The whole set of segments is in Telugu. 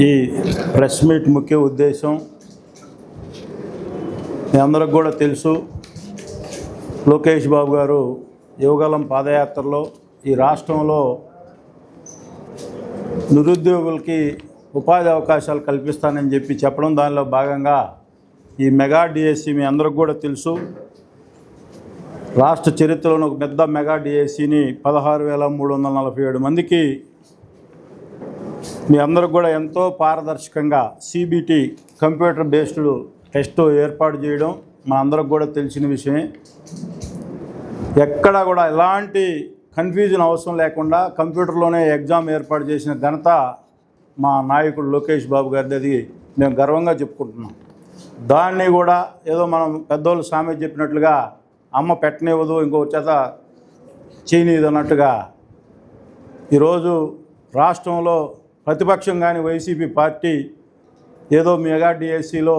ఈ ప్రెస్ మీట్ ముఖ్య ఉద్దేశం మీ అందరికి కూడా తెలుసు. లోకేష్ బాబు గారు యువగలం పాదయాత్రలో ఈ రాష్ట్రంలో నిరుద్యోగులకి ఉపాధి అవకాశాలు కల్పిస్తానని చెప్పడం, దానిలో భాగంగా ఈ మెగా డిఎస్సి మీ అందరికి కూడా తెలుసు. రాష్ట్ర చరిత్రలోని ఒక పెద్ద మెగా డిఎస్సిని 16,347 మందికి మీ అందరికి కూడా ఎంతో పారదర్శకంగా సిబిటి కంప్యూటర్ బేస్డ్ టెస్ట్ ఏర్పాటు చేయడం మన అందరికి కూడా తెలిసిన విషయమే. ఎక్కడా కూడా ఎలాంటి కన్ఫ్యూజన్ అవసరం లేకుండా కంప్యూటర్లోనే ఎగ్జామ్ ఏర్పాటు చేసిన ఘనత మా నాయకుడు లోకేష్ బాబు గారిది. అది మేము గర్వంగా చెప్పుకుంటున్నాం. దాన్ని కూడా ఏదో మనం పెద్దోళ్ళు సామెత చెప్పినట్లుగా అమ్మ పెట్టనివ్వదు, ఇంకో చేత చేయనిది అన్నట్టుగా ఈరోజు రాష్ట్రంలో ప్రతిపక్షం కానీ వైసీపీ పార్టీ ఏదో మెగా డిఎస్సిలో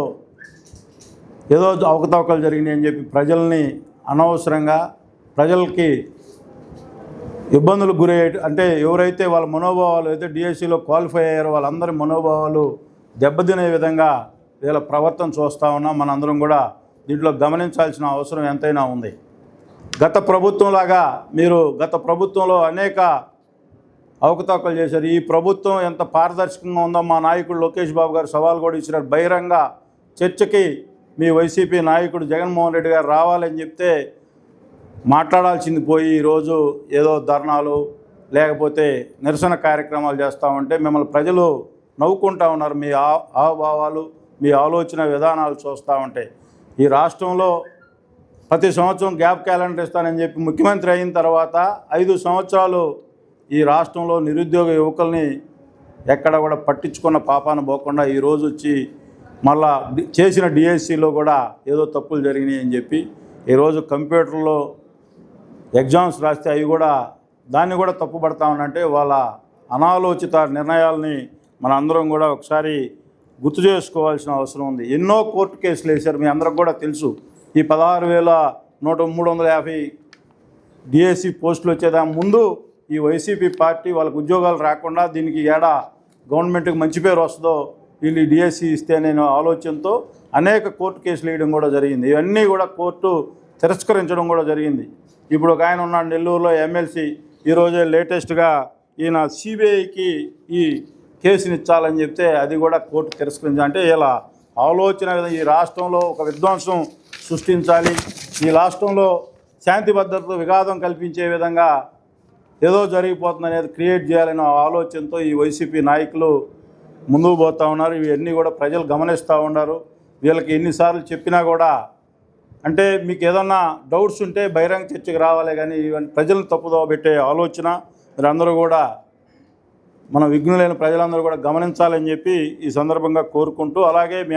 ఏదో అవకతవకలు జరిగినాయి అని చెప్పి ప్రజల్ని అనవసరంగా ప్రజలకి ఇబ్బందులు గురయ్యే, అంటే ఎవరైతే వాళ్ళ మనోభావాలు అయితే డిఎస్సిలో క్వాలిఫై అయ్యారో వాళ్ళందరి మనోభావాలు దెబ్బతినే విధంగా వీళ్ళ ప్రవర్తన చూస్తూ ఉన్నాం. మనందరం కూడా దీంట్లో గమనించాల్సిన అవసరం ఎంతైనా ఉంది. గత ప్రభుత్వంలాగా మీరు గత ప్రభుత్వంలో అనేక అవకతవకలు చేశారు. ఈ ప్రభుత్వం ఎంత పారదర్శకంగా ఉందో మా నాయకుడు లోకేష్ బాబు గారు సవాల్ కూడా ఇచ్చినారు. బహిరంగ చర్చకి మీ వైసీపీ నాయకుడు జగన్మోహన్ రెడ్డి గారు రావాలని చెప్తే మాట్లాడాల్సింది పోయి ఈరోజు ఏదో ధర్నాలు లేకపోతే నిరసన కార్యక్రమాలు చేస్తామంటే మిమ్మల్ని ప్రజలు నవ్వుకుంటా ఉన్నారు. మీ హావభావాలు, మీ ఆలోచన విధానాలు చూస్తూ ఉంటే ఈ రాష్ట్రంలో ప్రతి సంవత్సరం గ్యాప్ క్యాలెండర్ ఇస్తానని చెప్పి ముఖ్యమంత్రి అయిన తర్వాత 5 సంవత్సరాలు ఈ రాష్ట్రంలో నిరుద్యోగ యువకుల్ని ఎక్కడ కూడా పట్టించుకున్న పాపాన పోకుండా ఈరోజు వచ్చి మళ్ళా చేసిన డిఎస్సిలో కూడా ఏదో తప్పులు జరిగినాయి అని చెప్పి ఈరోజు కంప్యూటర్లో ఎగ్జామ్స్ రాస్తే అవి కూడా దాన్ని కూడా తప్పుపడతా ఉన్నంటే వాళ్ళ అనాలోచిత నిర్ణయాలని మన అందరం కూడా ఒకసారి గుర్తు చేసుకోవాల్సిన అవసరం ఉంది. ఎన్నో కోర్టు కేసులు వేశారు, మీ అందరికి కూడా తెలుసు. ఈ 16,350 డిఎస్సి పోస్టులు వచ్చేదా ముందు ఈ వైసీపీ పార్టీ వాళ్ళకు ఉద్యోగాలు రాకుండా దీనికి ఏడా గవర్నమెంట్కి మంచి పేరు వస్తుందో వీళ్ళు డిఎస్సి ఇస్తే నేను ఆలోచనతో అనేక కోర్టు కేసులు వేయడం కూడా జరిగింది. ఇవన్నీ కూడా కోర్టు తిరస్కరించడం కూడా జరిగింది. ఇప్పుడు ఒక ఆయన ఉన్నాడు నెల్లూరులో ఎమ్మెల్సీ, ఈరోజే లేటెస్ట్గా ఈయన సిబిఐకి ఈ కేసుని ఇచ్చాలని చెప్తే అది కూడా కోర్టు తిరస్కరించాలి. అంటే ఇలా ఆలోచన ఈ రాష్ట్రంలో ఒక విధ్వంసం సృష్టించాలి, ఈ రాష్ట్రంలో శాంతి భద్రతకు విఘాతం కల్పించే విధంగా ఏదో జరిగిపోతుంది అనేది క్రియేట్ చేయాలనే ఆలోచనతో ఈ వైసీపీ నాయకులు ముందుకు పోతూ ఉన్నారు. ఇవన్నీ కూడా ప్రజలు గమనిస్తూ ఉన్నారు. వీళ్ళకి ఎన్నిసార్లు చెప్పినా కూడా అంటే మీకు ఏదన్నా డౌట్స్ ఉంటే బహిరంగ చర్చకు రావాలి, కానీ ఇవన్నీ ప్రజలను తప్పుదోవ పెట్టే ఆలోచన మీరందరూ కూడా మన విఘ్నులైన ప్రజలందరూ కూడా గమనించాలని చెప్పి ఈ సందర్భంగా కోరుకుంటూ, అలాగే మీ